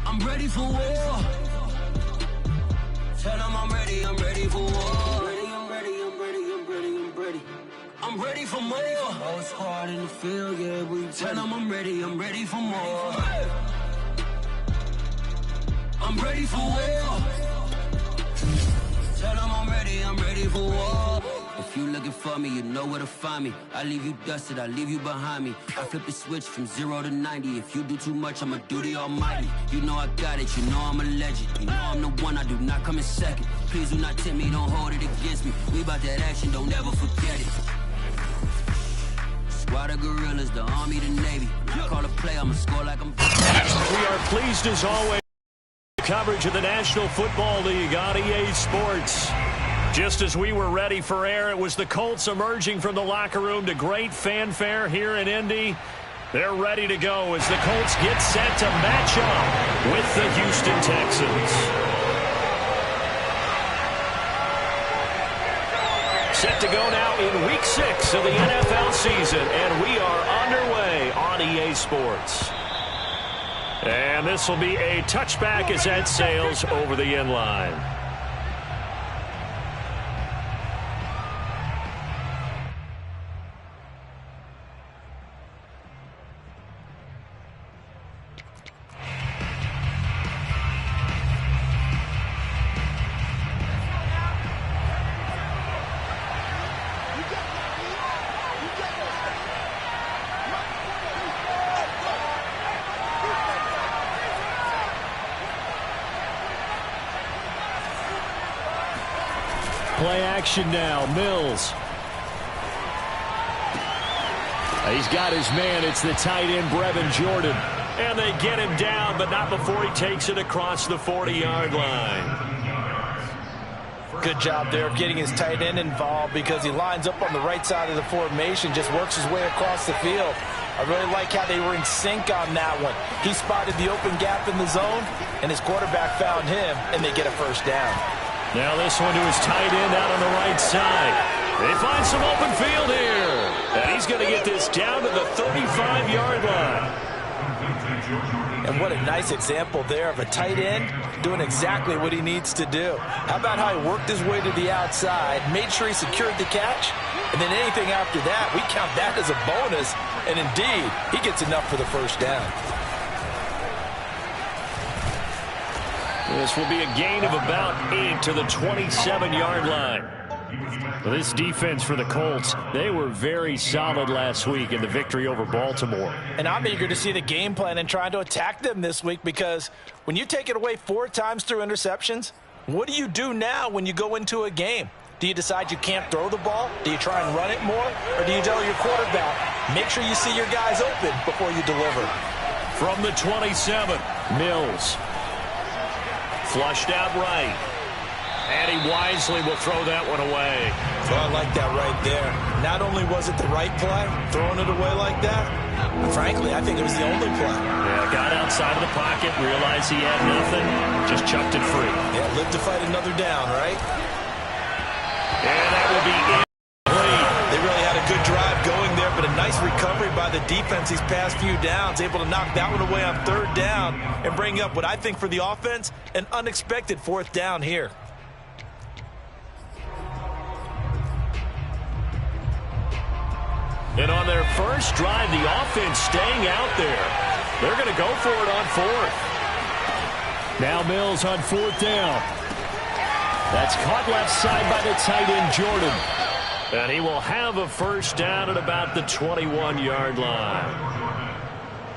I'm ready for war. Tell them I'm ready for war. I'm ready for more. Oh, it's hard in the field, yeah, we tell them I'm ready for more. I'm ready for war. Tell them I'm ready for war. If you looking for me, you know where to find me. I leave you dusted, I leave you behind me. I flip the switch from 0 to 90. If you do too much, I'ma do the almighty. You know I got it, you know I'm a legend. You know I'm the one, I do not come in second. Please do not tempt me, don't hold it against me. We about that action, don't ever forget it. Squad of gorillas, the army, the navy. Call a play, I'ma score like I'm... We are pleased as always. Coverage of the National Football League on EA Sports. Just as we were ready for air, it was the Colts emerging from the locker room to great fanfare here in Indy. They're ready to go as the Colts get set to match up with the Houston Texans. Set to go now in Week 6 of the NFL season, and we are underway on EA Sports. And this will be a touchback as that sails over the end line. Play action now, Mills. He's got his man. It's the tight end, Brevin Jordan. And they get him down, but not before he takes it across the 40-yard line. Good job there of getting his tight end involved because he lines up on the right side of the formation, just works his way across the field. I really like how they were in sync on that one. He spotted the open gap in the zone, and his quarterback found him, and they get a first down. Now this one to his tight end out on the right side. They find some open field here. And he's going to get this down to the 35-yard line. And what a nice example there of a tight end doing exactly what he needs to do. How about how he worked his way to the outside, made sure he secured the catch, and then anything after that, we count that as a bonus. And indeed, he gets enough for the first down. This will be a gain of about 8 to the 27-yard line. This defense for the Colts, they were very solid last week in the victory over Baltimore. And I'm eager to see the game plan and trying to attack them this week because when you take it away 4 times through interceptions, what do you do now when you go into a game? Do you decide you can't throw the ball? Do you try and run it more? Or do you tell your quarterback, make sure you see your guys open before you deliver? From the 27, Mills. Flushed out right. And he wisely will throw that one away. So I like that right there. Not only was it the right play, throwing it away like that, but frankly, I think it was the only play. Yeah, got outside of the pocket, realized he had nothing, just chucked it free. Yeah, live to fight another down, right? And that will be it. They really had a good drive going there, but a nice recovery by the defense these past few downs, able to knock that one away on 3rd down and bring up what I think for the offense, an unexpected 4th down here. And on their first drive, the offense staying out there. They're going to go for it on 4th. Now Mills on 4th down. That's caught left side by the tight end, Jordan. And he will have a first down at about the 21-yard line.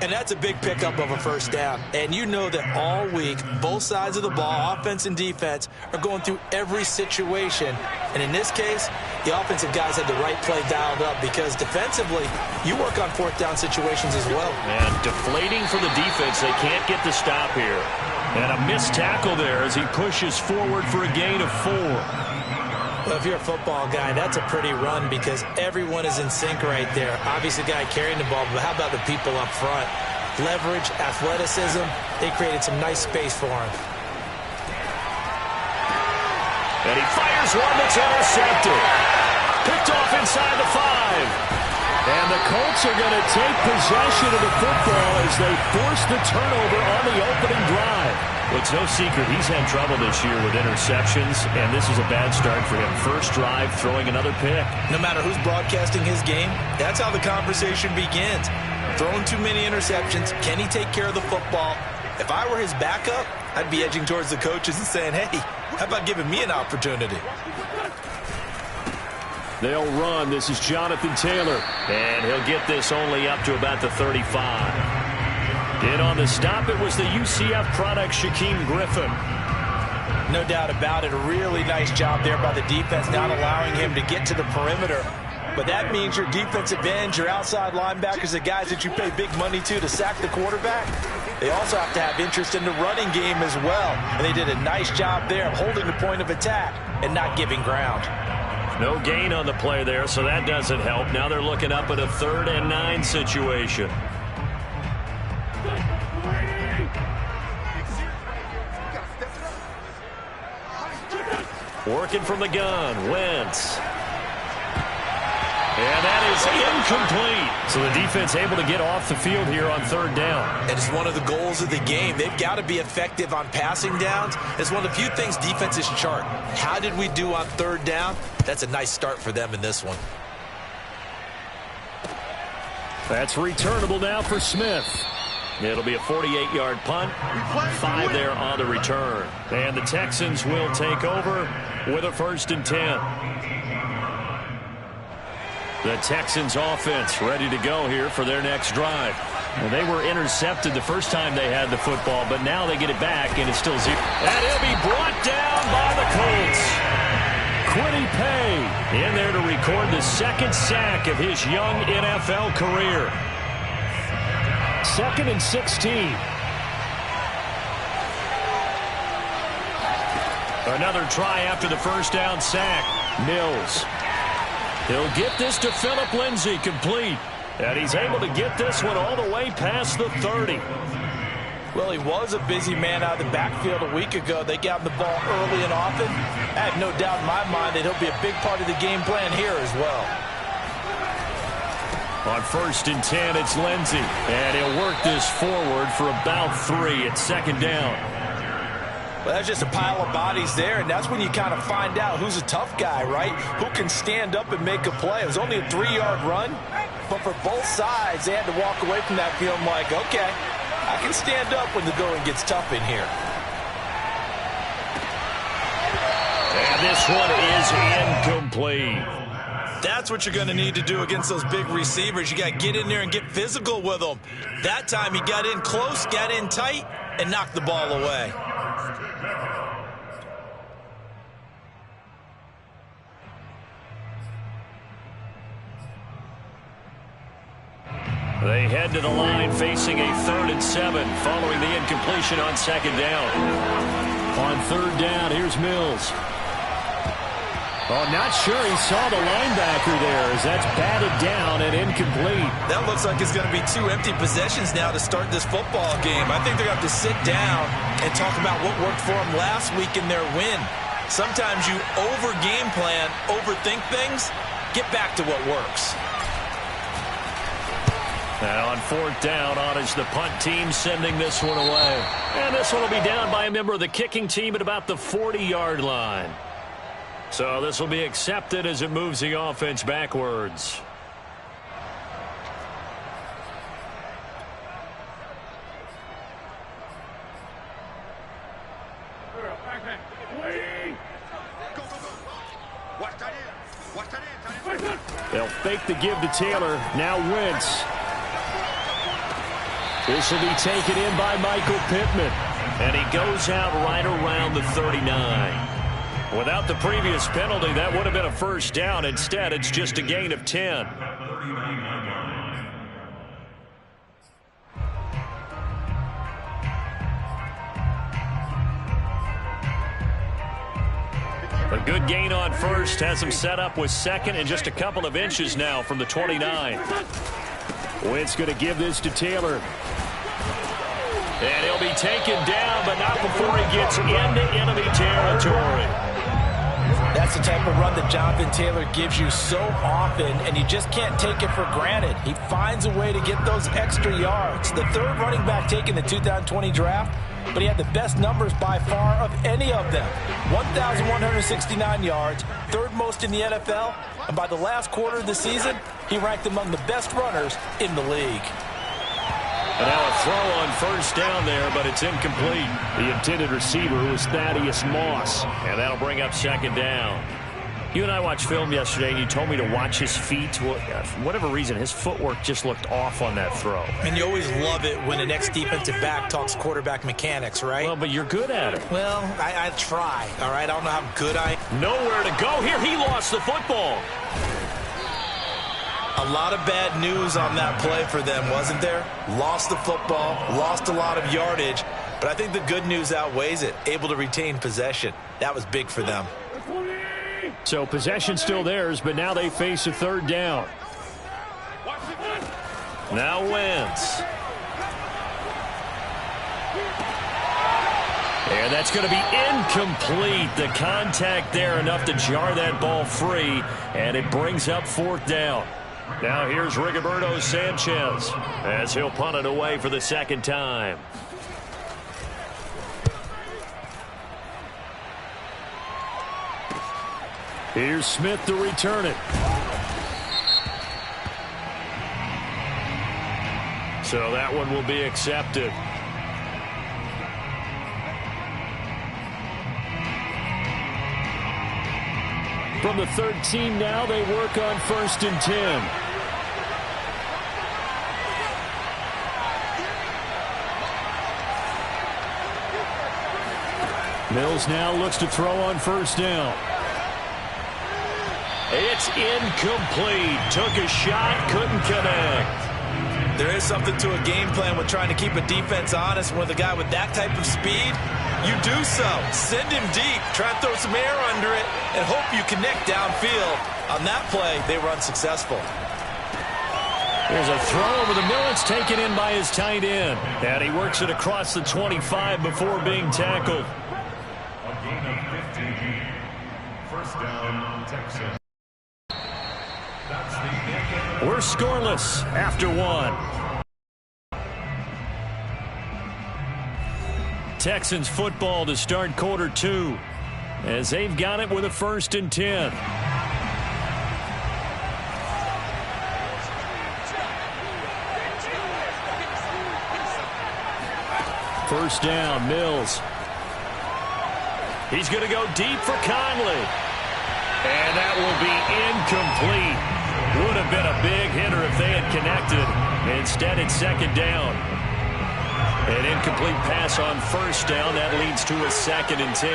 And that's a big pickup of a first down. And you know that all week, both sides of the ball, offense and defense, are going through every situation. And in this case, the offensive guys had the right play dialed up because defensively, you work on 4th down situations as well. And deflating for the defense. They can't get the stop here. And a missed tackle there as he pushes forward for a gain of 4. Well, if you're a football guy, that's a pretty run because everyone is in sync right there. Obviously, the guy carrying the ball, but how about the people up front? Leverage, athleticism, they created some nice space for him. And he fires one that's intercepted. Picked off inside the 5. And the Colts are going to take possession of the football as they force the turnover on the opening drive. Well, it's no secret he's had trouble this year with interceptions, and this is a bad start for him. First drive, throwing another pick. No matter who's broadcasting his game, that's how the conversation begins. Throwing too many interceptions, can he take care of the football? If I were his backup, I'd be edging towards the coaches and saying, hey, how about giving me an opportunity? They'll run. This is Jonathan Taylor, and he'll get this only up to about the 35. In on the stop, it was the UCF product, Shaquem Griffin. No doubt about it. A really nice job there by the defense, not allowing him to get to the perimeter. But that means your defensive ends, your outside linebackers, the guys that you pay big money to sack the quarterback, they also have to have interest in the running game as well. And they did a nice job there of holding the point of attack and not giving ground. No gain on the play there, so that doesn't help. Now they're looking up at a 3rd and 9 situation. Working from the gun, Wentz. And that is incomplete. So the defense able to get off the field here on 3rd down. And it's one of the goals of the game. They've got to be effective on passing downs. It's one of the few things defenses chart. How did we do on 3rd down? That's a nice start for them in this one. That's returnable now for Smith. It'll be a 48-yard punt. 5 there on the return. And the Texans will take over with a 1st and 10. The Texans offense ready to go here for their next drive. Well, they were intercepted the first time they had the football, but now they get it back, and it's still 0. And it'll be brought down by the Colts. Quiddy Pay in there to record the 2nd sack of his young NFL career. 2nd and 16. Another try after the 1st down sack. Mills. He'll get this to Phillip Lindsay, complete. And he's able to get this one all the way past the 30. Well, he was a busy man out of the backfield a week ago. They got him the ball early and often. I have no doubt in my mind that he'll be a big part of the game plan here as well. On 1st and 10, it's Lindsay. And he'll work this forward for about 3 at 2nd down. Well, that's just a pile of bodies there, and that's when you kind of find out who's a tough guy, right? Who can stand up and make a play. It was only a 3-yard run, but for both sides, they had to walk away from that feeling like, okay, I can stand up when the going gets tough in here. And this one is incomplete. That's what you're going to need to do against those big receivers. You got to get in there and get physical with them. That time he got in close, got in tight, and knocked the ball away. They head to the line facing a 3rd and 7 following the incompletion on 2nd down. On 3rd down, here's Mills. Oh, not sure he saw the linebacker there as that's batted down and incomplete. That looks like it's going to be 2 empty possessions now to start this football game. I think they're going to have to sit down and talk about what worked for them last week in their win. Sometimes you over-game plan, overthink things, get back to what works. And on 4th down, on is the punt team sending this one away. And this one will be down by a member of the kicking team at about the 40-yard line. So this will be accepted as it moves the offense backwards. They'll fake the give to Taylor. Now Wentz. This will be taken in by Michael Pittman. And he goes out right around the 39. Without the previous penalty, that would have been a 1st down. Instead, it's just a gain of 10. A good gain on 1st has him set up with 2nd and just a couple of inches now from the 29. Wentz going to give this to Taylor. And he'll be taken down, but not before he gets into enemy territory. That's the type of run that Jonathan Taylor gives you so often, and you just can't take it for granted. He finds a way to get those extra yards. The third running back taken in the 2020 draft, but he had the best numbers by far of any of them. 1,169 yards, third most in the NFL, and by the last quarter of the season, he ranked among the best runners in the league. And now a throw on first down there, but it's incomplete. The intended receiver was Thaddeus Moss, and that'll bring up second down. You and I watched film yesterday, and you told me to watch his feet. Well, for whatever reason, his footwork just looked off on that throw. And you always love it when the next defensive back talks quarterback mechanics, right? Well, but you're good at it. Well, I try, all right? I don't know how good I am. Nowhere to go here. He lost the football. A lot of bad news on that play for them, wasn't there? Lost the football, lost a lot of yardage, but I think the good news outweighs it. Able to retain possession. That was big for them. So possession still theirs, but now they face a third down. Now Wentz. And that's going to be incomplete. The contact there enough to jar that ball free, and it brings up fourth down. Now here's Rigoberto Sanchez as he'll punt it away for the second time. Here's Smith to return it. So that one will be accepted. From the 13 now, they work on 1st and 10. Mills now looks to throw on first down. It's incomplete. Took a shot, couldn't connect. There is something to a game plan with trying to keep a defense honest. With a guy with that type of speed, you do so. Send him deep, try and throw some air under it, and hope you connect downfield. On that play, they were unsuccessful. There's a throw over the middle. It's taken in by his tight end. And he works it across the 25 before being tackled. A gain of 15. First down, Texas. We're scoreless after one. Texans football to start quarter 2 as they've got it with a 1st and 10. First down, Mills. He's going to go deep for Conley. And that will be incomplete. Would have been a big hitter if they had connected. Instead, it's second down. An incomplete pass on first down. That leads to a 2nd and 10.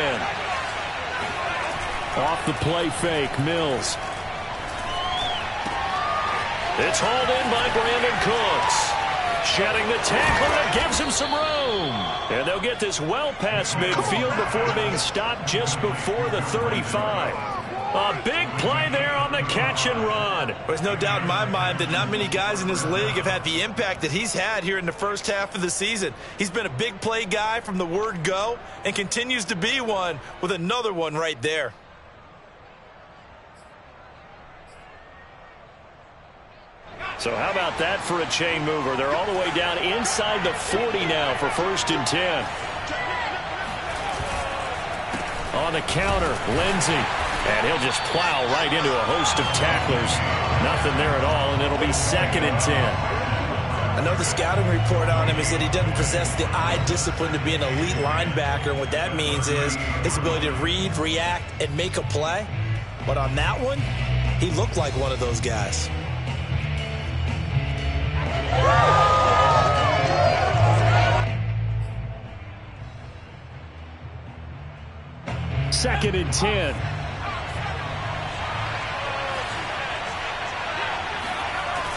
Off the play fake, Mills. It's hauled in by Brandon Cooks. Shedding the tackle, that gives him some room. And they'll get this well past midfield before being stopped just before the 35. A big play there on the catch and run. There's no doubt in my mind that not many guys in this league have had the impact that he's had here in the first half of the season. He's been a big play guy from the word go and continues to be one with another one right there. So how about that for a chain mover? They're all the way down inside the 40 now for 1st and 10. On the counter, Lindsey. And he'll just plow right into a host of tacklers. Nothing there at all, and it'll be 2nd and 10. I know the scouting report on him is that he doesn't possess the eye discipline to be an elite linebacker. And what that means is his ability to read, react, and make a play. But on that one, he looked like one of those guys. Second and 10.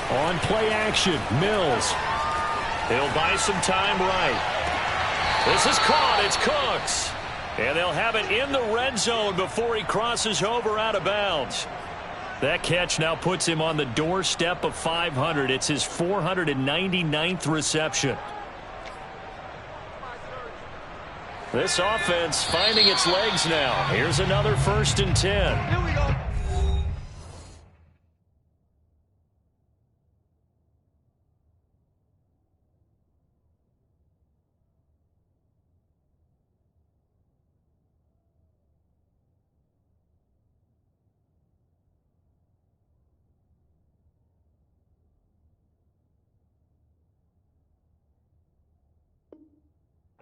On play action, Mills. He'll buy some time right. This is caught. It's Cooks. And they'll have it in the red zone before he crosses over out of bounds. That catch now puts him on the doorstep of 500. It's his 499th reception. This offense finding its legs now. Here's another 1st and 10. Here we go.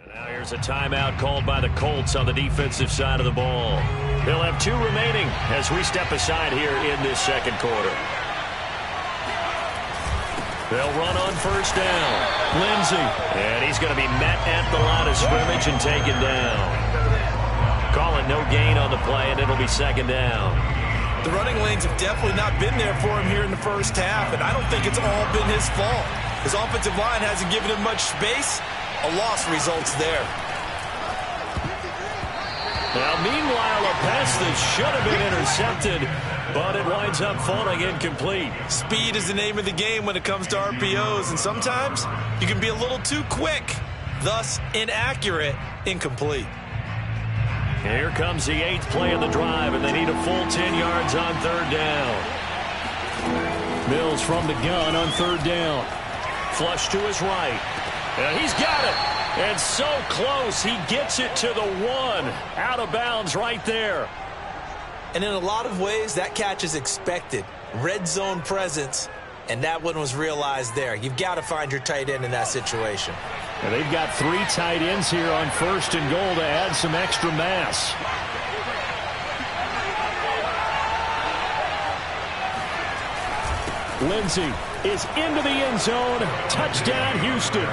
Now here's a timeout called by the Colts on the defensive side of the ball. They'll have 2 remaining as we step aside here in this second quarter. They'll run on 1st down. Lindsey. And he's going to be met at the line of scrimmage and taken down. Calling no gain on the play, and it'll be 2nd down. The running lanes have definitely not been there for him here in the first half, and I don't think it's all been his fault. His offensive line hasn't given him much space. A loss results there. Now, meanwhile, a pass that should have been intercepted, but it winds up falling incomplete. Speed is the name of the game when it comes to RPOs, and sometimes you can be a little too quick, thus inaccurate, incomplete. Here comes the 8th play of the drive, and they need a full 10 yards on 3rd down. Mills from the gun on 3rd down. Flush to his right. And he's got it. And so close, he gets it to the 1. Out of bounds right there. And in a lot of ways, that catch is expected. Red zone presence, and that one was realized there. You've got to find your tight end in that situation. And they've got 3 tight ends here on 1st and goal to add some extra mass. Lindsey is into the end zone. Touchdown, Houston.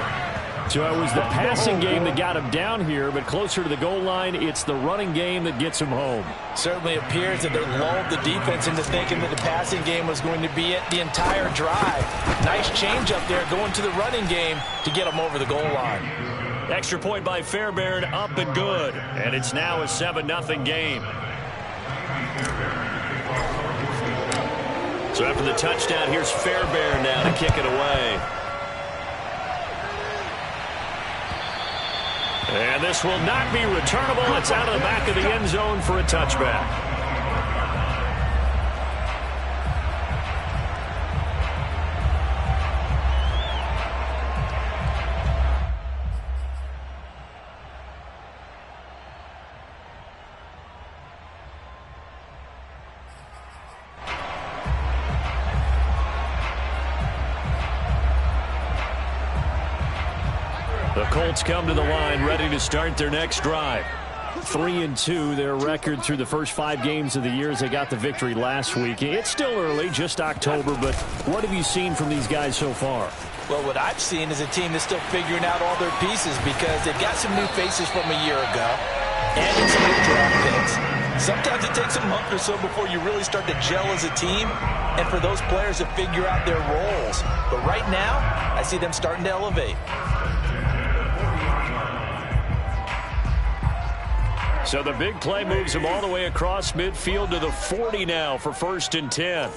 So it was the passing game that got him down here, but closer to the goal line, it's the running game that gets him home. Certainly appears that they lulled the defense into thinking that the passing game was going to be it the entire drive. Nice change up there going to the running game to get him over the goal line. Extra point by Fairbairn, up and good. And it's now a 7-0 game. So after the touchdown, here's Fairbairn now to kick it away. And this will not be returnable. It's out of the back of the end zone for a touchback. The Colts come to the line ready to start their next drive. 3-2, their record through the first 5 games of the year as they got the victory last week. It's still early, just October, but what have you seen from these guys so far? Well, what I've seen is a team that's still figuring out all their pieces because they've got some new faces from a year ago and it's some new draft picks. Sometimes it takes a month or so before you really start to gel as a team and for those players to figure out their roles. But right now, I see them starting to elevate. So the big play moves him all the way across midfield to the 40 now for 1st and 10.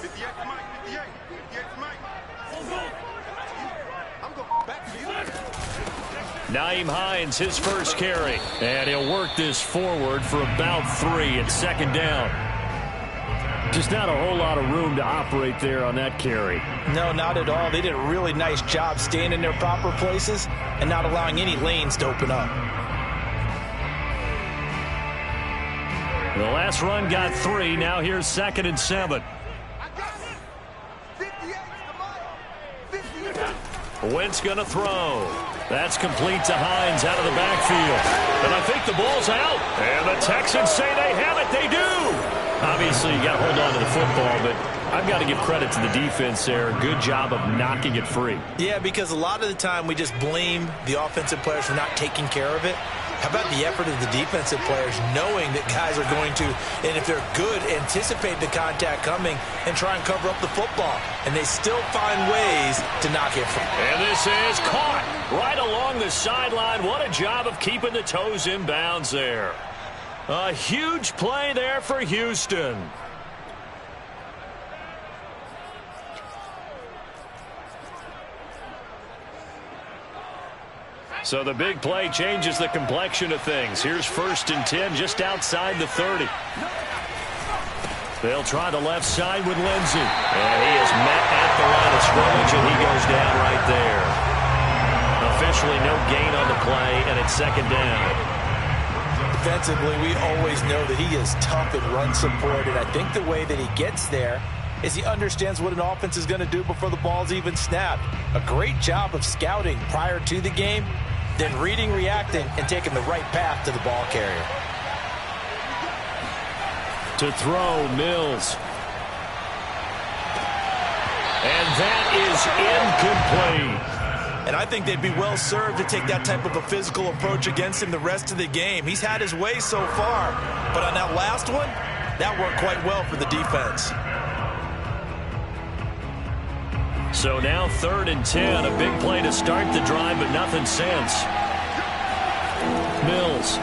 Nyheim Hines, his first carry. And he'll work this forward for about 3 at 2nd down. Just not a whole lot of room to operate there on that carry. No, not at all. They did a really nice job staying in their proper places and not allowing any lanes to open up. The last run got 3. Now here's 2nd and 7. Wentz going to throw. That's complete to Hines out of the backfield. And I think the ball's out. And the Texans say they have it. They do. Obviously, you got to hold on to the football, but I've got to give credit to the defense there. Good job of knocking it free. Yeah, because a lot of the time we just blame the offensive players for not taking care of it. How about the effort of the defensive players knowing that guys are going to, and if they're good, anticipate the contact coming and try and cover up the football. And they still find ways to knock it free. And this is caught right along the sideline. What a job of keeping the toes in bounds there. A huge play there for Houston. So the big play changes the complexion of things. Here's 1st and 10 just outside the 30. They'll try the left side with Lindsey. And he is met at the line of scrimmage, and he goes down right there. Officially no gain on the play, and it's 2nd down. Defensively, we always know that he is tough in run support, and I think the way that he gets there is he understands what an offense is going to do before the ball's even snapped. A great job of scouting prior to the game, then reading, reacting, and taking the right path to the ball carrier. To throw, Mills. And that is incomplete. And I think they'd be well served to take that type of a physical approach against him the rest of the game. He's had his way so far, but on that last one, that worked quite well for the defense. So now 3rd and 10, a big play to start the drive, but nothing since. Mills.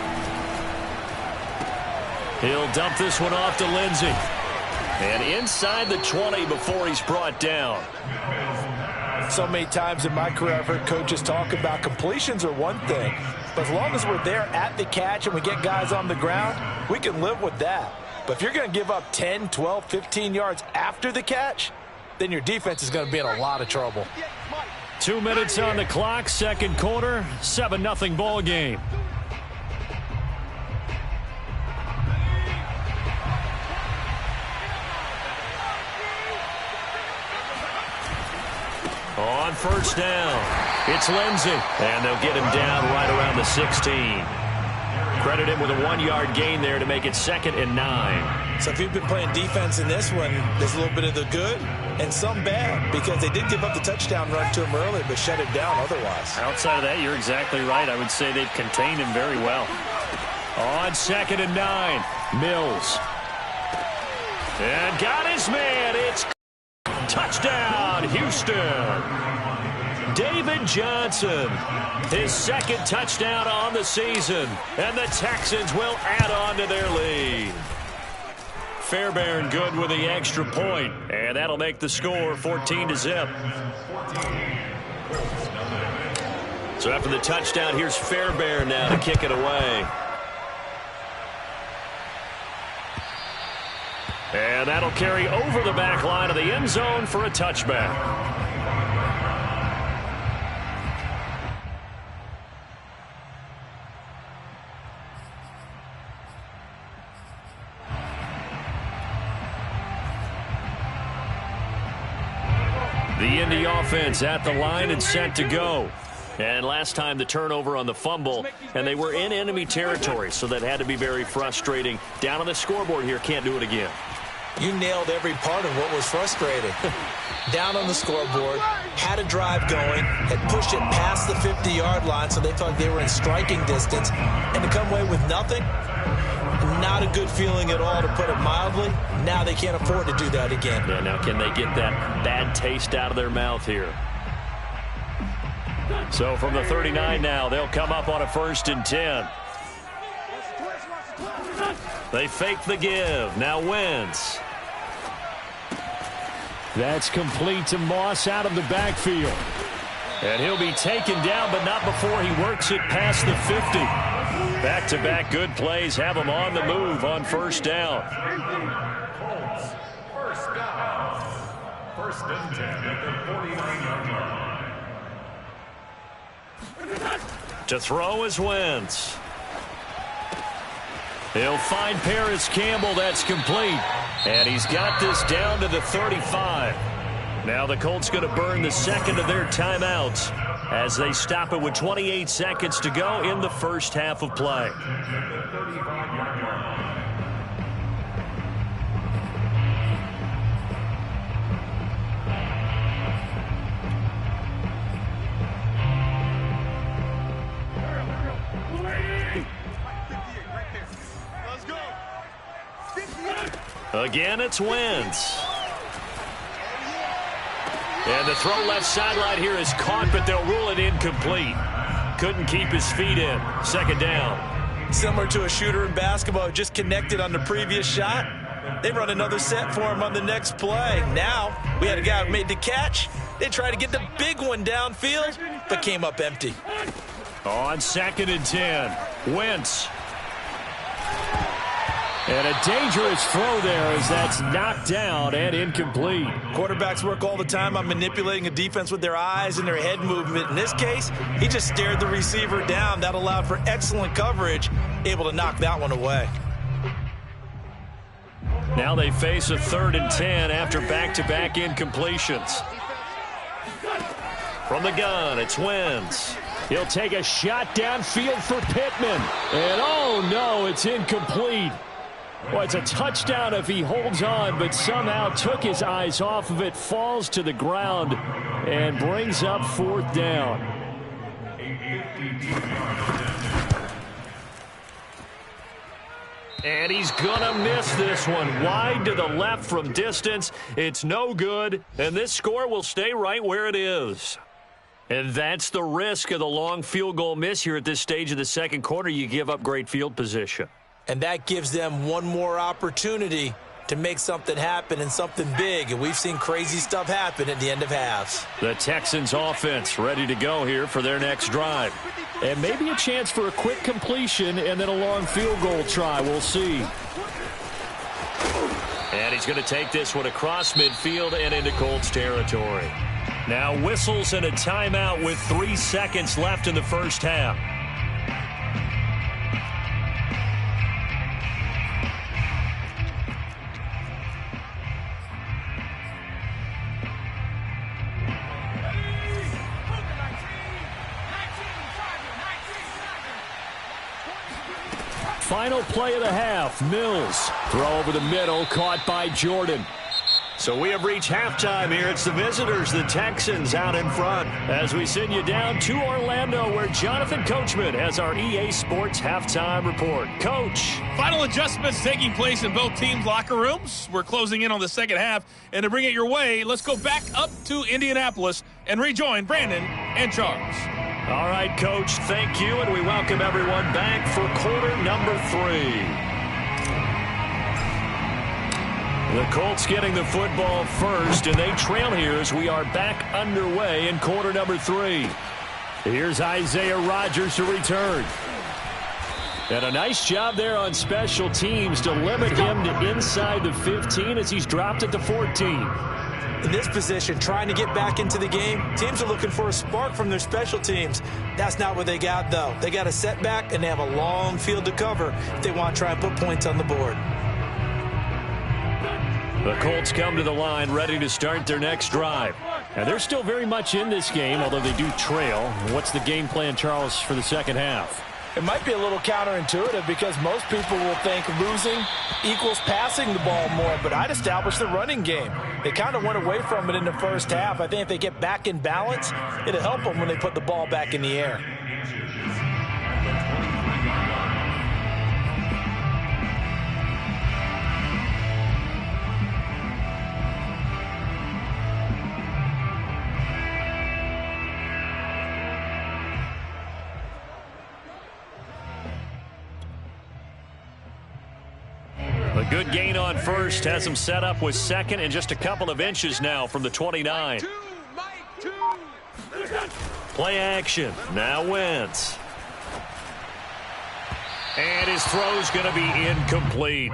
He'll dump this one off to Lindsey. And inside the 20 before he's brought down. So many times in my career I've heard coaches talk about completions are one thing, but as long as we're there at the catch and we get guys on the ground, we can live with that. But if you're going to give up 10, 12, 15 yards after the catch, then your defense is going to be in a lot of trouble. 2 minutes on the clock, 2nd quarter, 7-0 ball game. On 1st down, it's Lindsey, and they'll get him down right around the 16. Credit him with a 1-yard gain there to make it 2nd and 9. So if you've been playing defense in this one, there's a little bit of the good and some bad, because they did give up the touchdown run to him early, but shut him down otherwise. Outside of that, you're exactly right. I would say they've contained him very well. On 2nd and 9, Mills. And got his man. It's touchdown, Houston. David Johnson, his 2nd touchdown on the season, and the Texans will add on to their lead. Fairbairn good with the extra point, and that'll make the score 14-0. So after the touchdown, here's Fairbairn now to kick it away. And that'll carry over the back line of the end zone for a touchback. The Indy offense at the line and set to go. And last time the turnover on the fumble, and they were in enemy territory, so that had to be very frustrating. Down on the scoreboard here, can't do it again. You nailed every part of what was frustrating. Down on the scoreboard, had a drive going, had pushed it past the 50-yard line, so they thought they were in striking distance, and to come away with nothing, not a good feeling at all, to put it mildly. Now they can't afford to do that again. Yeah, now can they get that bad taste out of their mouth here? So from the 39 now, they'll come up on a 1st and 10. They fake the give. Now Wentz. That's complete to Moss out of the backfield. And he'll be taken down, but not before he works it past the 50. Back-to-back good plays have him on the move on 1st down. First down. 1st and 10 at the 49-yard line. To throw is Wentz. He'll find Paris Campbell. That's complete. And he's got this down to the 35. Now the Colts going to burn the 2nd of their timeouts as they stop it with 28 seconds to go in the first half of play. Again, it's Wentz. And the throw left sideline here is caught, but they'll rule it incomplete. Couldn't keep his feet in. 2nd down. Similar to a shooter in basketball who just connected on the previous shot. They run another set for him on the next play. Now, we had a guy who made the catch. They tried to get the big one downfield, but came up empty. On 2nd and 10, Wentz. And a dangerous throw there as that's knocked down and incomplete. Quarterbacks work all the time on manipulating a defense with their eyes and their head movement. In this case, he just stared the receiver down. That allowed for excellent coverage, able to knock that one away. Now they face a 3rd and 10 after back-to-back incompletions. From the gun, it's Wentz. He'll take a shot downfield for Pittman. And oh no, it's incomplete. Well, it's a touchdown if he holds on, but somehow took his eyes off of it, falls to the ground, and brings up 4th down. And he's gonna miss this one. Wide to the left from distance. It's no good, and this score will stay right where it is. And that's the risk of the long field goal miss here at this stage of the 2nd quarter. You give up great field position. And that gives them one more opportunity to make something happen and something big. And we've seen crazy stuff happen at the end of halves. The Texans offense ready to go here for their next drive. And maybe a chance for a quick completion and then a long field goal try. We'll see. And he's going to take this one across midfield and into Colts territory. Now whistles and a timeout with 3 seconds left in the first half. Final play of the half. Mills. Throw over the middle, caught by Jordan. So we have reached halftime here. It's the visitors, the Texans, out in front. As we send you down to Orlando, where Jonathan Coachman has our EA Sports halftime report. Coach. Final adjustments taking place in both teams' locker rooms. We're closing in on the second half. And to bring it your way, let's go back up to Indianapolis and rejoin Brandon and Charles. All right, Coach, thank you, and we welcome everyone back for quarter number 3. The Colts getting the football first, and they trail here as we are back underway in quarter number 3. Here's Isaiah Rodgers to return. And a nice job there on special teams to limit him to inside the 15 as he's dropped it to 14. In this position, trying to get back into the game, teams are looking for a spark from their special teams. That's not what they got, though. They got a setback, and they have a long field to cover if they want to try and put points on the board. The Colts come to the line ready to start their next drive. And they're still very much in this game, although they do trail. What's the game plan, Charles, for the second half? It might be a little counterintuitive because most people will think losing equals passing the ball more, but I'd establish the running game. They kind of went away from it in the first half. I think if they get back in balance, it'll help them when they put the ball back in the air. A good gain on first has him set up with second and just a couple of inches now from the 29. Play action. Now Wentz. And his throw's going to be incomplete.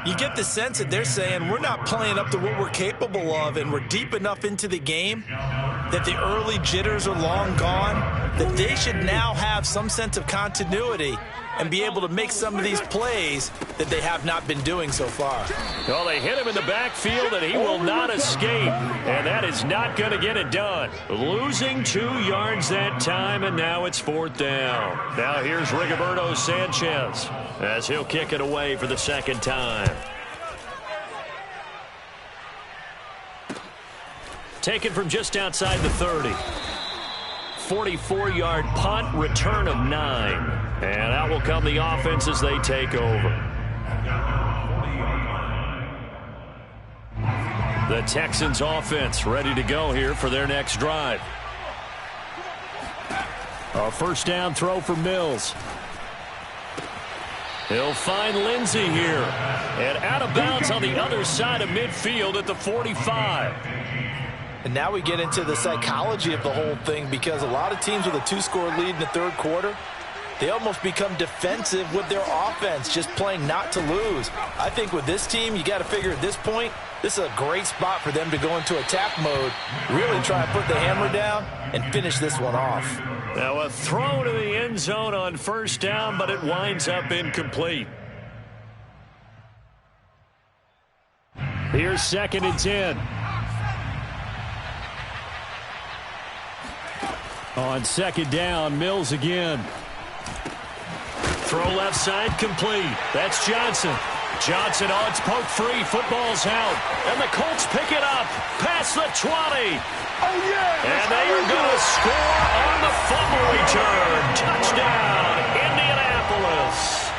You get the sense that they're saying we're not playing up to what we're capable of, and we're deep enough into the game that the early jitters are long gone, that they should now have some sense of continuity and be able to make some of these plays that they have not been doing so far. Well, they hit him in the backfield, and he will not escape. And that is not going to get it done. Losing 2 yards that time, and now it's 4th down. Now here's Rigoberto Sanchez as he'll kick it away for the second time. Taken from just outside the 30. 44-yard punt, return of 9. And out will come the offense as they take over. The Texans offense ready to go here for their next drive. A first down throw for Mills. He'll find Lindsey here. And out of bounds on the other side of midfield at the 45. And now we get into the psychology of the whole thing, because a lot of teams with a 2-score lead in the third quarter, they almost become defensive with their offense, just playing not to lose. I think with this team, you got to figure at this point, this is a great spot for them to go into attack mode, really try to put the hammer down and finish this one off. Now a throw to the end zone on first down, but it winds up incomplete. Here's 2nd and 10. On 2nd down, Mills again. Throw left side complete. That's Johnson. Johnson, oh, it's poked free. Football's out. And the Colts pick it up. Past the 20. Oh, yeah. And they are going to score on the fumble return. Touchdown, Indianapolis.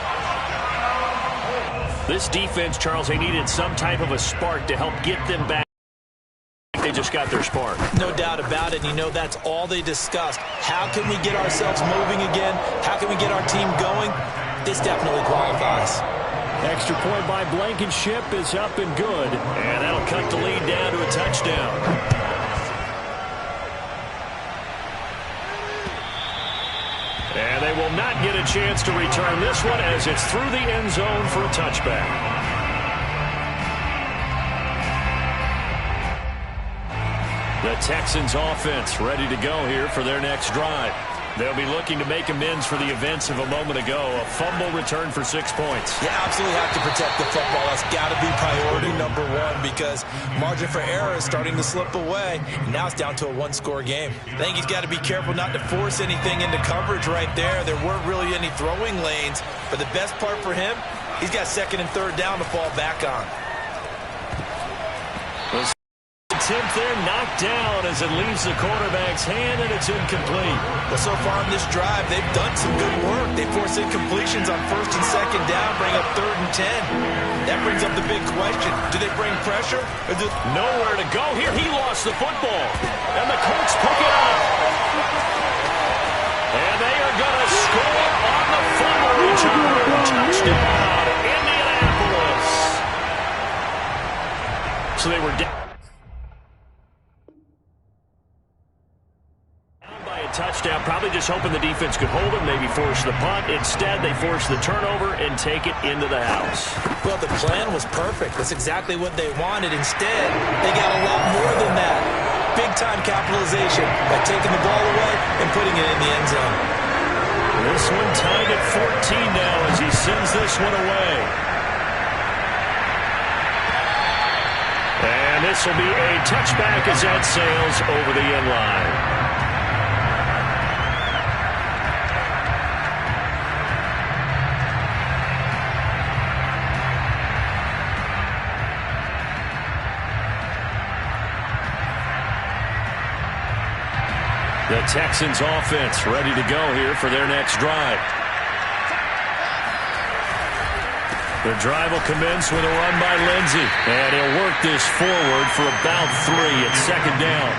This defense, Charles, they needed some type of a spark to help get them back. They just got their spark. No doubt about it. You know, that's all they discussed. How can we get ourselves moving again? How can we get our team going? This definitely qualifies. Extra point by Blankenship is up and good. And that'll cut the lead down to a touchdown. And they will not get a chance to return this one as it's through the end zone for a touchback. The Texans offense ready to go here for their next drive. They'll be looking to make amends for the events of a moment ago. A fumble return for 6 points. You absolutely have to protect the football. That's got to be priority number one, because margin for error is starting to slip away. And now it's down to a 1-score game. I think he's got to be careful not to force anything into coverage right there. There weren't really any throwing lanes. But the best part for him, he's got 2nd and 3rd down to fall back on. Attempt there knocked down as it leaves the quarterback's hand, and it's incomplete. Well, so far in this drive, they've done some good work. They force incompletions on 1st and 2nd down, bring up 3rd and 10. That brings up the big question. Do they bring pressure? Or nowhere to go here. He lost the football. And the Colts pick it up. And they are going to score on the fumble return. Touchdown, Indianapolis. So they were down. Touchdown, probably just hoping the defense could hold him, maybe force the punt. Instead, they force the turnover and take it into the house. Well, the plan was perfect. That's exactly what they wanted. Instead, they got a lot more than that. Big-time capitalization by taking the ball away and putting it in the end zone. This one tied at 14 now as he sends this one away. And this will be a touchback as that sails over the end line. The Texans offense ready to go here for their next drive. The drive will commence with a run by Lindsey. And he'll work this forward for about 3 at 2nd down.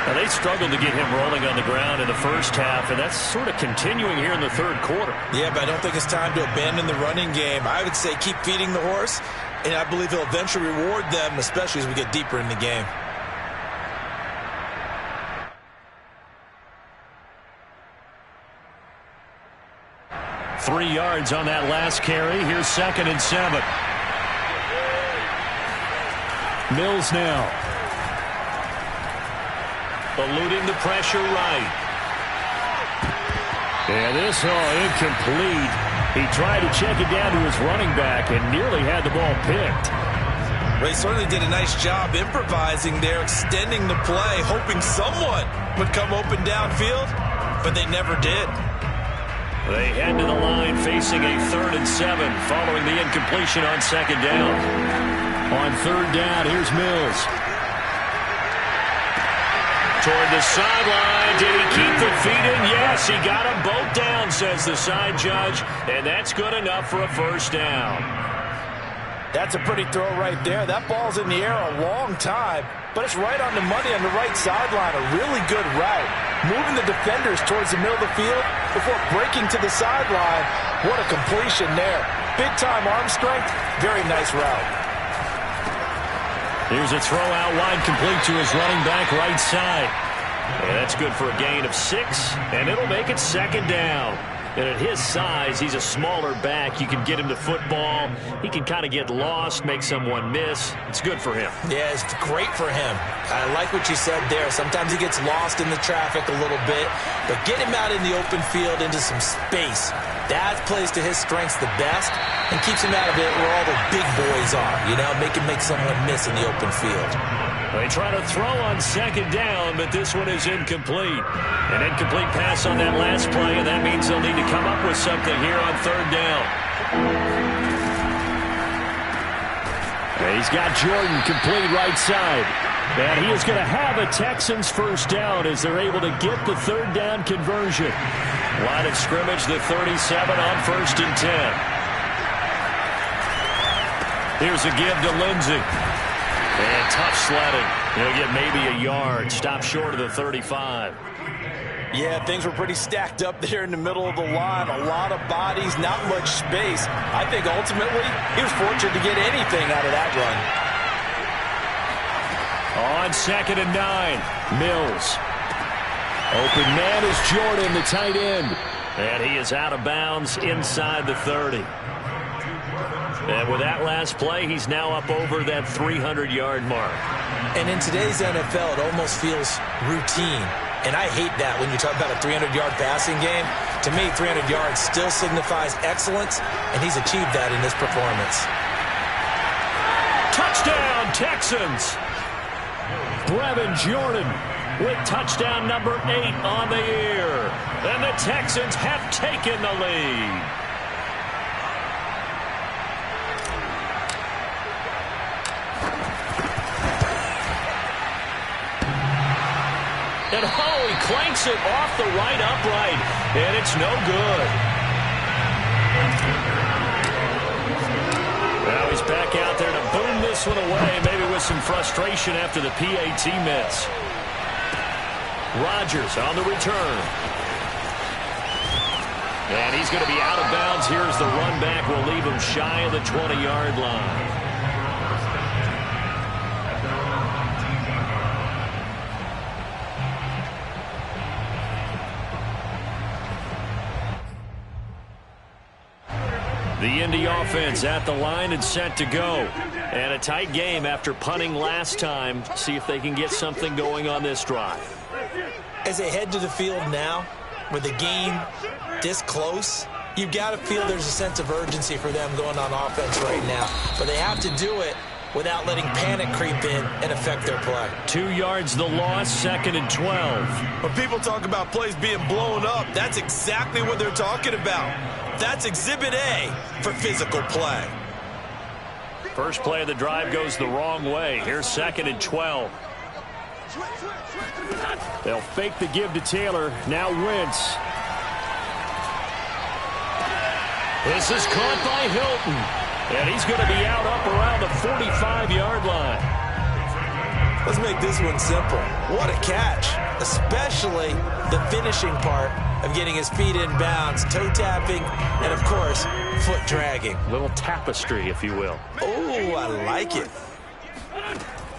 Now, they struggled to get him rolling on the ground in the first half, and that's sort of continuing here in the third quarter. Yeah, but I don't think it's time to abandon the running game. I would say keep feeding the horse, and I believe he'll eventually reward them, especially as we get deeper in the game. Three yards on that last carry. Here's 2nd and 7. Mills now. Eluding the pressure right. And this, incomplete. He tried to check it down to his running back and nearly had the ball picked. Well, he certainly did a nice job improvising there, extending the play, hoping someone would come open downfield, but they never did. They head to the line facing a 3rd and 7 following the incompletion on 2nd down. On 3rd down, here's Mills. Toward the sideline. Did he keep the feet in? Yes, he got them both down, says the side judge, and that's good enough for a 1st down. That's a pretty throw right there. That ball's in the air a long time, but it's right on the money on the right sideline. A really good route. Moving the defenders towards the middle of the field before breaking to the sideline. What a completion there. Big-time arm strength. Very nice route. Here's a throw out wide, complete to his running back right side. And that's good for a gain of 6, and it'll make it second down. And at his size, he's a smaller back. You can get him the football. He can kind of get lost, make someone miss. It's good for him. Yeah, it's great for him. I like what you said there. Sometimes he gets lost in the traffic a little bit, but get him out in the open field into some space. That plays to his strengths the best and keeps him out of it where all the big boys are, you know, make someone miss in the open field. They try to throw on second down, but this one is incomplete. An incomplete pass on that last play, and that means they'll need to come up with something here on third down. He's got Jordan complete right side. And he is going to have a Texans first down as they're able to get the third down conversion. Line of scrimmage, the 37 on 1st and 10. Here's a give to Lindsey. And tough sledding. He'll get maybe a yard. Stop short of the 35. Yeah, things were pretty stacked up there in the middle of the line. A lot of bodies, not much space. I think ultimately he was fortunate to get anything out of that run. On 2nd and 9, Mills. Open man is Jordan, the tight end. And he is out of bounds inside the 30. And with that last play, he's now up over that 300-yard mark. And in today's NFL, it almost feels routine. And I hate that when you talk about a 300-yard passing game. To me, 300 yards still signifies excellence, and he's achieved that in this performance. Touchdown, Texans! Brevin Jordan with touchdown number 8 on the year. And the Texans have taken the lead. And he clanks it off the right upright, and it's no good. Now he's back out there to boom this one away, maybe with some frustration after the PAT miss. Rodgers on the return. And he's going to be out of bounds. Here's the run back. Will leave him shy of the 20-yard line. The Indy offense at the line and set to go. And a tight game after punting last time. See if they can get something going on this drive. As they head to the field now, with the game this close, you've got to feel there's a sense of urgency for them going on offense right now. But they have to do it without letting panic creep in and affect their play. 2 yards the loss, 2nd and 12. When people talk about plays being blown up, that's exactly what they're talking about. That's Exhibit A for physical play. First play of the drive goes the wrong way. Here's 2nd and 12. They'll fake the give to Taylor. Now Wentz. This is caught by Hilton. And he's going to be out up around the 45-yard line. Let's make this one simple. What a catch, especially the finishing part of getting his feet in bounds, toe tapping, and, of course, foot dragging. A little tapestry, if you will. Oh, I like it.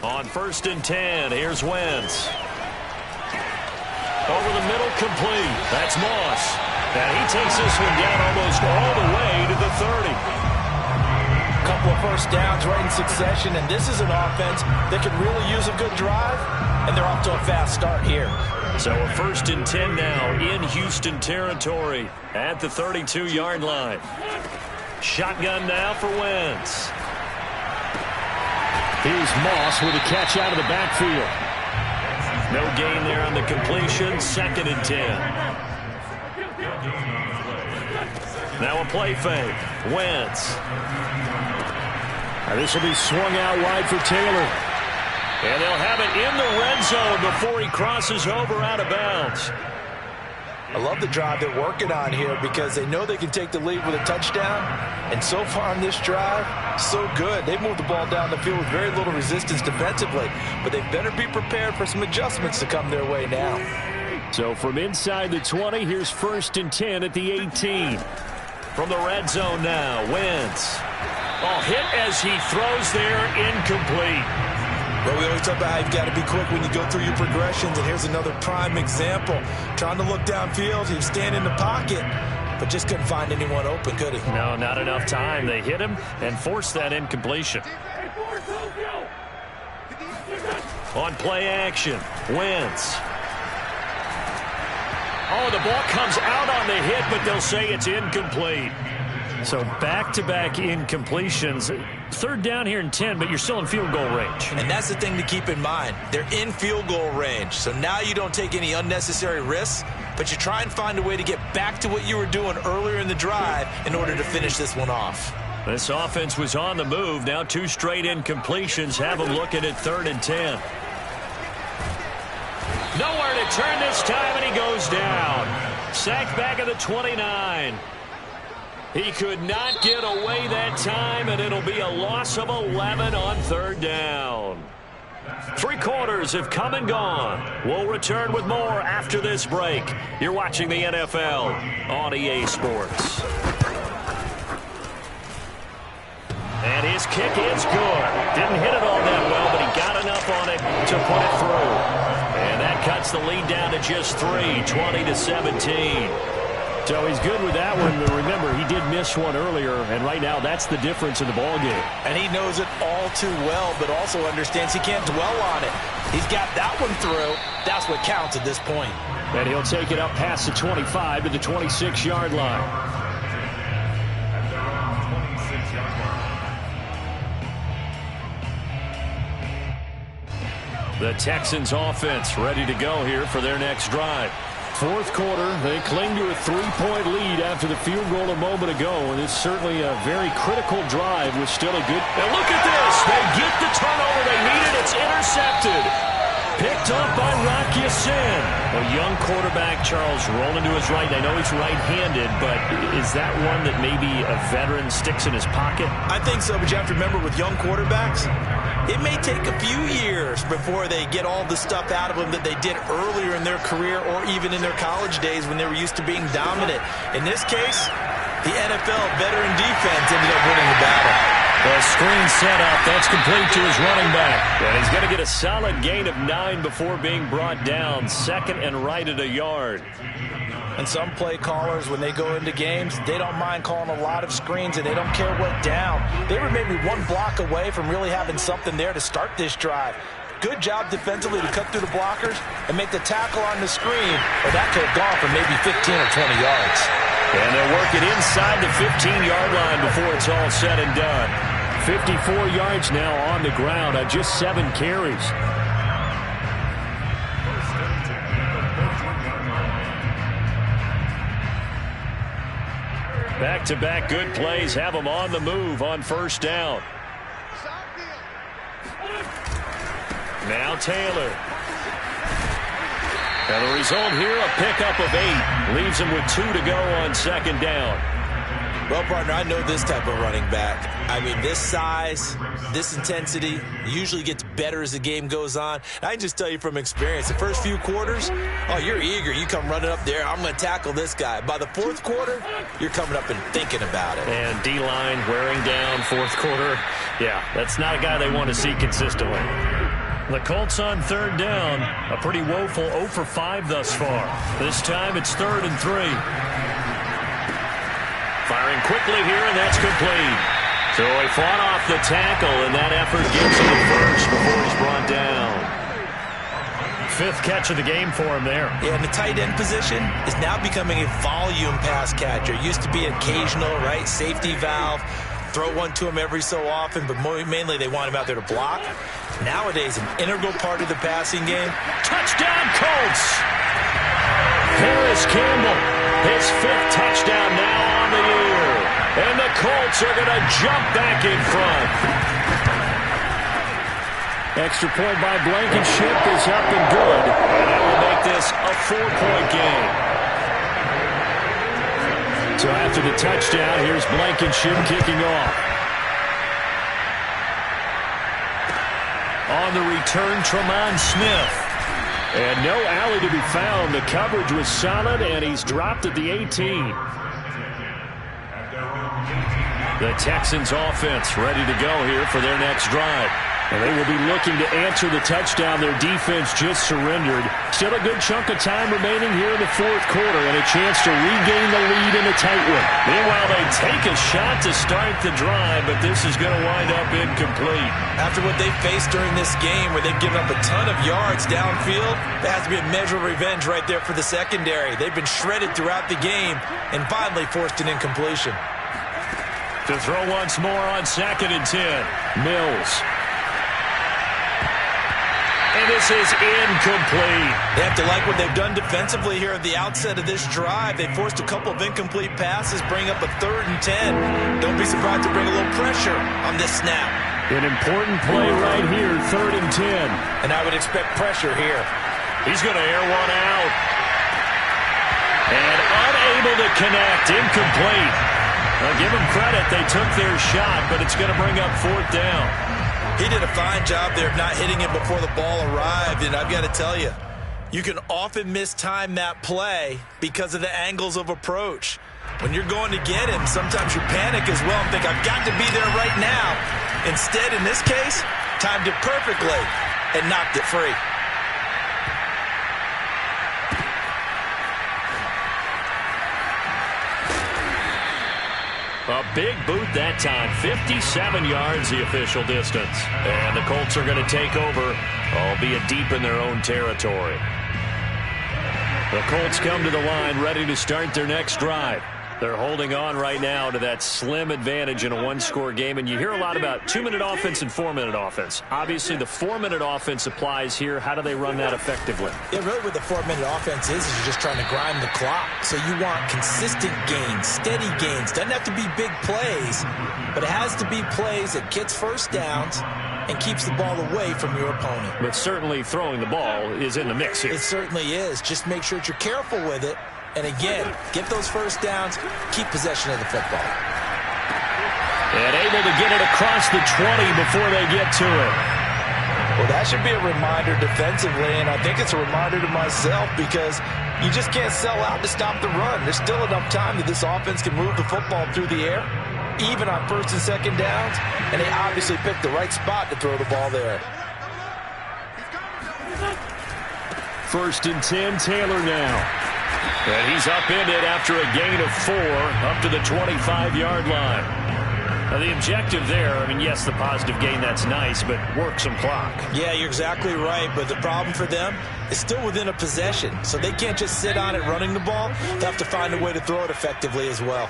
On 1st and 10, here's Wentz. Over the middle, complete. That's Moss. And he takes this one down almost all the way to the 30. Couple of first downs right in succession, and this is an offense that could really use a good drive, and they're off to a fast start here. So a 1st and 10 now in Houston territory at the 32-yard line. Shotgun now for Wentz. Here's Moss with a catch out of the backfield. No gain there on the completion. 2nd and 10. Now a play fake. Wentz. This will be swung out wide for Taylor. And they'll have it in the red zone before he crosses over out of bounds. I love the drive they're working on here because they know they can take the lead with a touchdown. And so far on this drive, so good. They've moved the ball down the field with very little resistance defensively. But they better be prepared for some adjustments to come their way now. So from inside the 20, here's 1st and 10 at the 18. From the red zone now, Wentz. Oh, hit as he throws there, incomplete. Well, we always talk about how you've got to be quick when you go through your progressions, and here's another prime example. Trying to look downfield, he was standing in the pocket, but just couldn't find anyone open, could he? No, not enough time. They hit him and forced that incompletion. On play action, Wentz. Oh, the ball comes out on the hit, but they'll say it's incomplete. So back-to-back incompletions. Third down here and 10, but you're still in field goal range. And that's the thing to keep in mind. They're in field goal range. So now you don't take any unnecessary risks, but you try and find a way to get back to what you were doing earlier in the drive in order to finish this one off. This offense was on the move. Now 2 straight incompletions have them looking at 3rd and 10. Nowhere to turn this time, and he goes down. Sacked back at the 29. He could not get away that time, and it'll be a loss of 11 on 3rd down. 3 quarters have come and gone. We'll return with more after this break. You're watching the NFL on EA Sports. And his kick is good. Didn't hit it all that well, but he got enough on it to put it through. And that cuts the lead down to just 3, 20-17. So he's good with that one. Remember, he did miss one earlier, and right now that's the difference in the ballgame. And he knows it all too well, but also understands he can't dwell on it. He's got that one through. That's what counts at this point. And he'll take it up past the 25 to the 26-yard line. The Texans offense ready to go here for their next drive. 4th quarter, they cling to a 3-point lead after the field goal a moment ago, and it's certainly a very critical drive with still a good... And look at this! They get the turnover they needed. It's intercepted. Picked up by Rocky Sin. A young quarterback, Charles, rolling to his right. I know he's right-handed, but is that one that maybe a veteran sticks in his pocket? I think so, but you have to remember with young quarterbacks, it may take a few years before they get all the stuff out of them that they did earlier in their career or even in their college days when they were used to being dominant. In this case, the NFL veteran defense ended up winning the battle. The screen set up. That's complete to his running back. And he's going to get a solid gain of 9 before being brought down. 2nd and right at a yard. And some play callers, when they go into games, they don't mind calling a lot of screens, and they don't care what down. They were maybe 1 block away from really having something there to start this drive. Good job defensively to cut through the blockers and make the tackle on the screen, or that could have gone for maybe 15 or 20 yards. And they'll work it inside the 15-yard line before it's all said and done. 54 yards now on the ground on just 7 carries. Back-to-back good plays have them on the move on 1st down. Now Taylor. And the result here, a pickup of 8. Leaves him with 2 to go on 2nd down. Well, partner, I know this type of running back. I mean, this size, this intensity usually gets better as the game goes on. And I can just tell you from experience, the first few quarters, oh, you're eager. You come running up there, I'm going to tackle this guy. By the 4th quarter, you're coming up and thinking about it. And D-line wearing down 4th quarter. Yeah, that's not a guy they want to see consistently. The Colts on 3rd down. A pretty woeful 0 for 5 thus far. This time it's 3rd and 3. Firing quickly here, and that's complete. So he fought off the tackle, and that effort gives him the first before he's brought down. 5th catch of the game for him there. Yeah, and the tight end position is now becoming a volume pass catcher. It used to be occasional, right, safety valve. Throw one to him every so often, but mainly they want him out there to block. Nowadays, an integral part of the passing game. Touchdown, Colts! Harris Campbell, his 5th touchdown now on the year. And the Colts are going to jump back in front. Extra point by Blankenship is up and good. And that will make this a 4-point game. So after the touchdown, here's Blankenship kicking off. On the return, Tremont Smith. And no alley to be found. The coverage was solid, and he's dropped at the 18. The Texans offense ready to go here for their next drive. And they will be looking to answer the touchdown their defense just surrendered. Still a good chunk of time remaining here in the fourth quarter and a chance to regain the lead in a tight one. Meanwhile, they take a shot to start the drive, but this is going to wind up incomplete. After what they faced during this game where they've given up a ton of yards downfield, there has to be a measure of revenge right there for the secondary. They've been shredded throughout the game and finally forced an incompletion. To throw once more on 2nd and 10. Mills. And this is incomplete. They have to like what they've done defensively here at the outset of this drive. They forced a couple of incomplete passes, bring up a 3rd and 10. Don't be surprised to bring a little pressure on this snap. An important play right here, 3rd and 10. And I would expect pressure here. He's going to air one out. And unable to connect, incomplete. I'll give them credit. They took their shot, but it's going to bring up 4th down. He did a fine job there of not hitting him before the ball arrived, and I've got to tell you, you can often mistime that play because of the angles of approach. When you're going to get him, sometimes you panic as well and think, I've got to be there right now. Instead, in this case, timed it perfectly and knocked it free. A big boot that time, 57 yards the official distance. And the Colts are going to take over, albeit deep in their own territory. The Colts come to the line ready to start their next drive. They're holding on right now to that slim advantage in a one-score game. And you hear a lot about 2-minute offense and 4-minute offense. Obviously, the 4-minute offense applies here. How do they run that effectively? Yeah, really what the 4-minute offense is you're just trying to grind the clock. So you want consistent gains, steady gains. Doesn't have to be big plays, but it has to be plays that gets first downs and keeps the ball away from your opponent. But certainly throwing the ball is in the mix here. It certainly is. Just make sure that you're careful with it. And again, get those first downs, keep possession of the football. And able to get it across the 20 before they get to it. Well, that should be a reminder defensively, and I think it's a reminder to myself because you just can't sell out to stop the run. There's still enough time that this offense can move the football through the air, even on 1st and 2nd downs, and they obviously picked the right spot to throw the ball there. 1st and 10, Taylor now. And he's upended after a gain of 4 up to the 25-yard line. Now, the objective there, I mean, yes, the positive gain, that's nice, but work some clock. Yeah, you're exactly right, but the problem for them is still within a possession, so they can't just sit on it running the ball. They have to find a way to throw it effectively as well.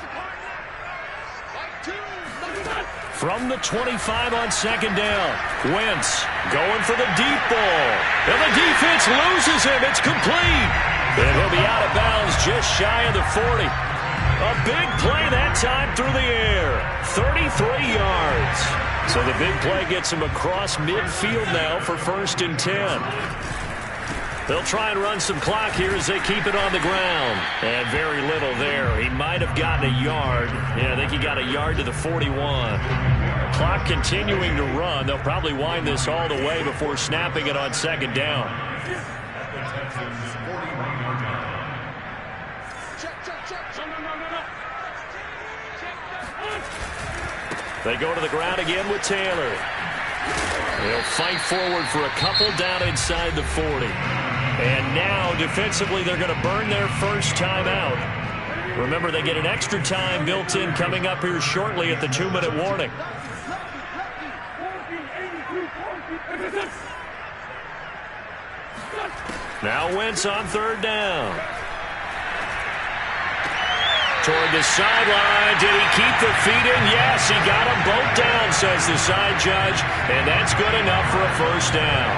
From the 25 on 2nd down, Wentz going for the deep ball. And the defense loses him. It's complete. And he'll be out of bounds just shy of the 40. A big play that time through the air. 33 yards. So the big play gets him across midfield now for 1st and 10. They'll try and run some clock here as they keep it on the ground. And very little there. He might have gotten a yard. Yeah, I think he got a yard to the 41. Clock continuing to run. They'll probably wind this all the way before snapping it on 2nd down. They go to the ground again with Taylor. They'll fight forward for a couple down inside the 40. And now, defensively, they're going to burn their first timeout. Remember, they get an extra time built in coming up here shortly at the 2-minute warning. Now Wentz on 3rd down. Toward the sideline. Did he keep the feet in? Yes, he got them both down, says the side judge. And that's good enough for a first down.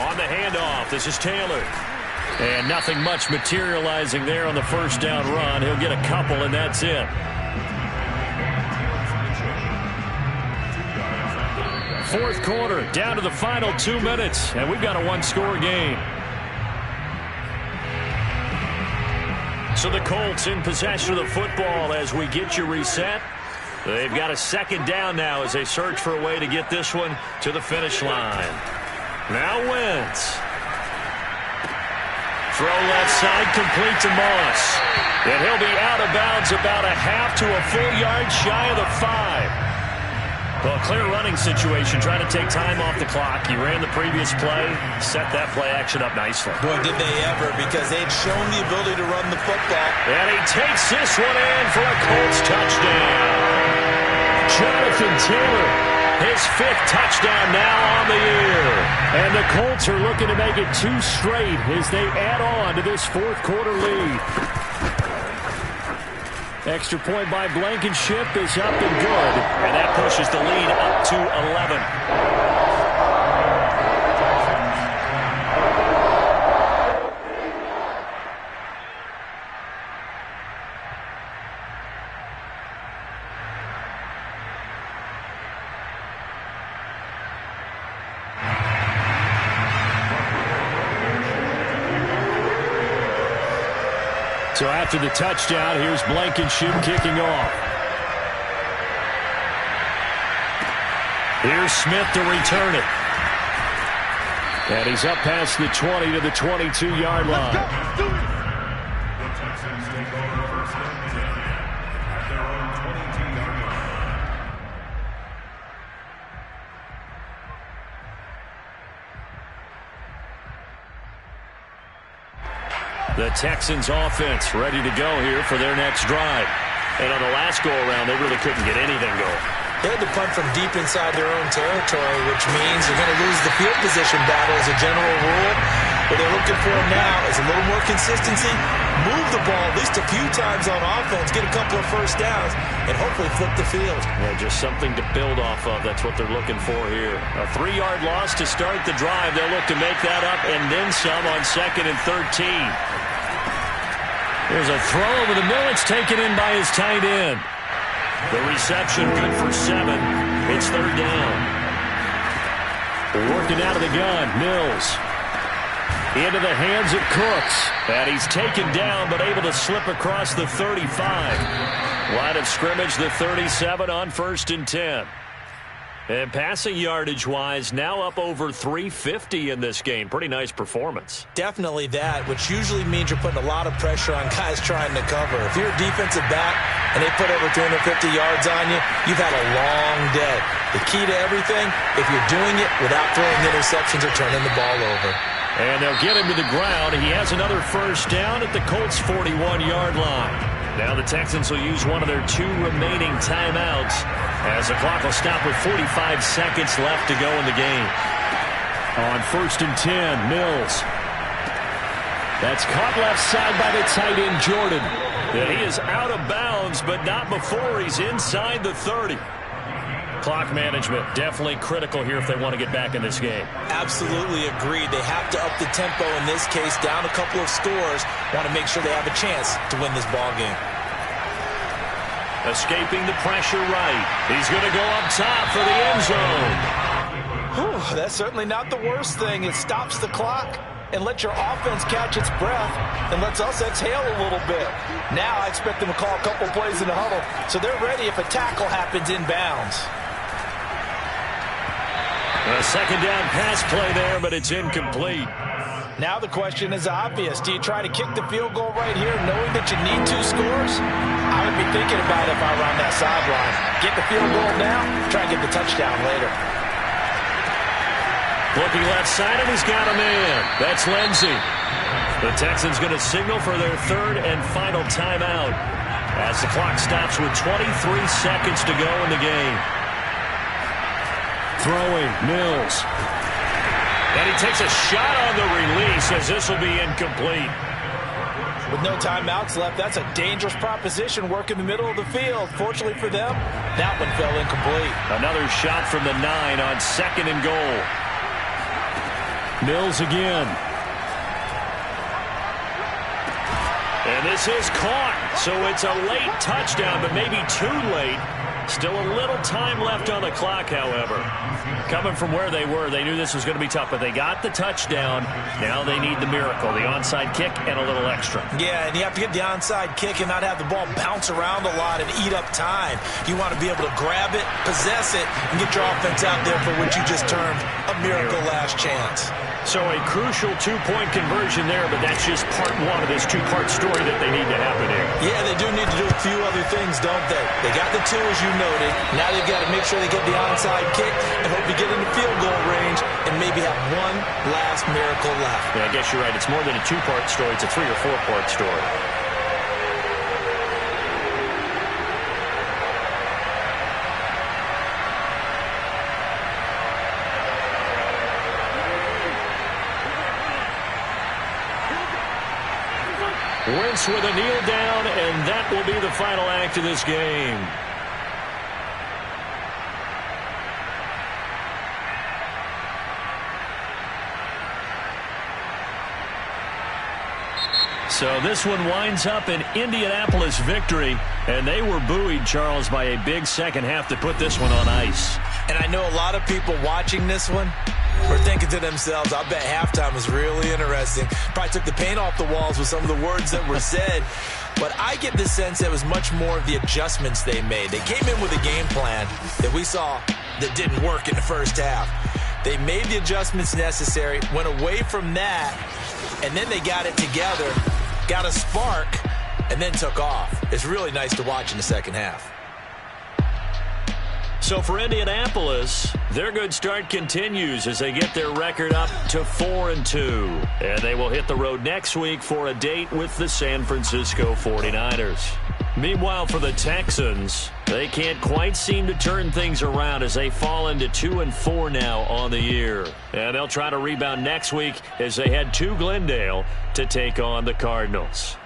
On the handoff, this is Taylor. And nothing much materializing there on the first down run. He'll get a couple, and that's it. Fourth quarter, down to the final 2 minutes, and we've got a one-score game. So the Colts in possession of the football as we get you reset. They've got a 2nd down now as they search for a way to get this one to the finish line. Now Wentz. Throw left side, complete to Moss. And he'll be out of bounds about a half to a full yard shy of the 5. Well, clear running situation, trying to take time off the clock. He ran the previous play, set that play action up nicely. Boy, did they ever, because they'd shown the ability to run the football. And he takes this one in for a Colts touchdown. Jonathan Taylor, his 5th touchdown now on the year. And the Colts are looking to make it 2 straight as they add on to this 4th quarter lead. Extra point by Blankenship is up and good. And that pushes the lead up to 11. So after the touchdown, here's Blankenship kicking off. Here's Smith to return it. And he's up past the 20 to the 22-yard line. The Texans take over first and 10 at their own 22-yard line. The Texans offense ready to go here for their next drive. And on the last go-around, they really couldn't get anything going. They had to punt from deep inside their own territory, which means they're going to lose the field position battle as a general rule. What they're looking for now is a little more consistency, move the ball at least a few times on offense, get a couple of first downs, and hopefully flip the field. Yeah, just something to build off of. That's what they're looking for here. A 3-yard loss to start the drive. They'll look to make that up and then some on 2nd and 13. There's a throw over the middle. It's taken in by his tight end. The reception good for 7. It's 3rd down. Working out of the gun, Mills. Into the hands of Cooks. And he's taken down but able to slip across the 35. Line of scrimmage, the 37 on 1st and 10. And passing yardage-wise, now up over 350 in this game. Pretty nice performance. Definitely that, which usually means you're putting a lot of pressure on guys trying to cover. If you're a defensive back and they put over 250 yards on you, you've had a long day. The key to everything, if you're doing it without throwing interceptions or turning the ball over. And they'll get him to the ground. He has another first down at the Colts' 41-yard line. Now the Texans will use one of their 2 remaining timeouts as the clock will stop with 45 seconds left to go in the game. On 1st and 10, Mills. That's caught left side by the tight end, Jordan. And he is out of bounds, but not before he's inside the 30. Clock management definitely critical here if they want to get back in this game. Absolutely agreed. They have to up the tempo in this case, down a couple of scores. Want to make sure they have a chance to win this ball game. Escaping the pressure right. He's going to go up top for the end zone. Whew, that's certainly not the worst thing. It stops the clock and lets your offense catch its breath and lets us exhale a little bit. Now I expect them to call a couple plays in the huddle so they're ready if a tackle happens inbounds. A 2nd down pass play there, but it's incomplete. Now the question is obvious. Do you try to kick the field goal right here knowing that you need 2 scores? I would be thinking about it if I were on that sideline. Get the field goal now, try and get the touchdown later. Looking left side, and he's got a man. That's Lindsey. The Texans going to signal for their 3rd and final timeout as the clock stops with 23 seconds to go in the game. Throwing, Mills. And he takes a shot on the release as this will be incomplete. With no timeouts left, that's a dangerous proposition. Work in the middle of the field. Fortunately for them, that one fell incomplete. Another shot from the 9 on 2nd and goal. Mills again. And this is caught. So it's a late touchdown, but maybe too late Still a little time left on the clock, however. Coming from where they were, they knew this was going to be tough, but they got the touchdown. Now they need the miracle, the onside kick and a little extra. Yeah, and you have to get the onside kick and not have the ball bounce around a lot and eat up time. You want to be able to grab it, possess it, and get your offense out there for what you just termed a miracle last chance. So a crucial two-point conversion there, but that's just part one of this two-part story that they need to happen here. Yeah, they do need to do a few other things, don't they? They got the two, as you noted. Now they've got to make sure they get the onside kick and hope to get in the field goal range and maybe have one last miracle left. Yeah, I guess you're right. It's more than a two-part story. It's a three- or four-part story. Wentz with a kneel down, and that will be the final act of this game. So this one winds up an Indianapolis victory, and they were buoyed, Charles, by a big second half to put this one on ice. And I know a lot of people watching this one are thinking to themselves, I bet halftime was really interesting. Probably took the paint off the walls with some of the words that were said. But I get the sense that it was much more of the adjustments they made. They came in with a game plan that we saw that didn't work in the first half. They made the adjustments necessary, went away from that, and then they got it together, got a spark, and then took off. It's really nice to watch in the second half. So for Indianapolis, their good start continues as they get their record up to 4-2. And they will hit the road next week for a date with the San Francisco 49ers. Meanwhile, for the Texans, they can't quite seem to turn things around as they fall into 2-4 now on the year. And they'll try to rebound next week as they head to Glendale to take on the Cardinals.